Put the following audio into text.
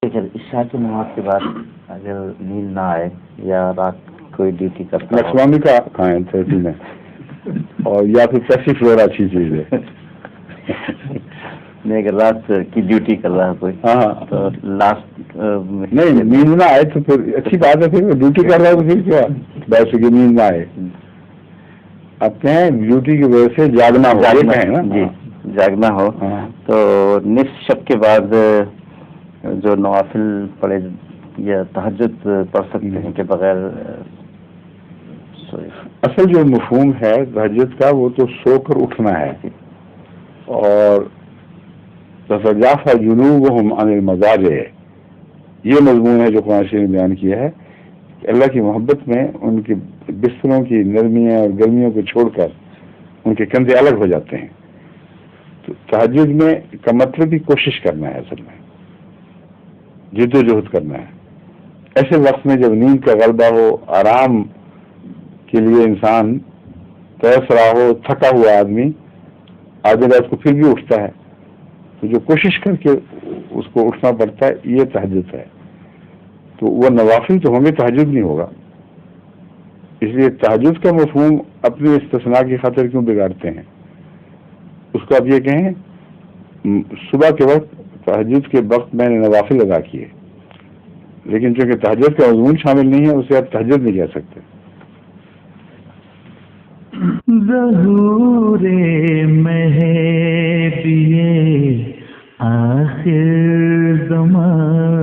اگر عشاء کی نماز کے بعد اگر نیند نہ آئے یا رات کوئی ڈیوٹی کرتا لکشوامی کا کہاں ہے 30 میں اور یا پھر پیسی فلور اچھی چیز ہے نہیں اگر رات کی ڈیوٹی کر رہا ہے کوئی تو لاسٹ نہیں نیند نہ آئے تو پھر اچھی بات ہے، پھر ڈیوٹی کر رہا ہے تو پھر کیا ویسے کہ نیند نہ آئے. اب کہیں ڈیوٹی کی وجہ سے جاگنا ہو جی جاگنا ہو تو نصف شب کے بعد جو نوافل پڑھے یا تہجد پڑھ سکتے ہیں کہ بغیر اصل جو مفہوم ہے تہجد کا وہ تو سو کر اٹھنا ہے، اور تتجافی جنوبہم عن المضاجع یہ مضمون ہے جو قرآن شریف نے بیان کیا ہے کہ اللہ کی محبت میں ان کے بستروں کی نرمیاں اور گرمیوں کو چھوڑ کر ان کے کندھے الگ ہو جاتے ہیں. تو تہجد میں کا مطلب بھی کوشش کرنا ہے، اصل میں جد و جہد کرنا ہے. ایسے وقت میں جب نیند کا غلبہ ہو، آرام کے لیے انسان ترس رہا ہو، تھکا ہوا آدمی آدھے رات کو پھر بھی اٹھتا ہے، تو جو کوشش کر کے اس کو اٹھنا پڑتا ہے یہ تہجد ہے. تو وہ نوافل تو ہوں گے، تہجد نہیں ہوگا. اس لیے تہجد کا مفہوم اپنے استثناء کی خاطر کیوں بگاڑتے ہیں؟ اس کو آپ یہ کہیں صبح کے وقت تہجد کے وقت میں نے نوافل ادا کیے، لیکن چونکہ تہجد کا مضمون شامل نہیں ہے اسے آپ تہجد نہیں کہہ سکتے. ظہور مہدی آخر زمان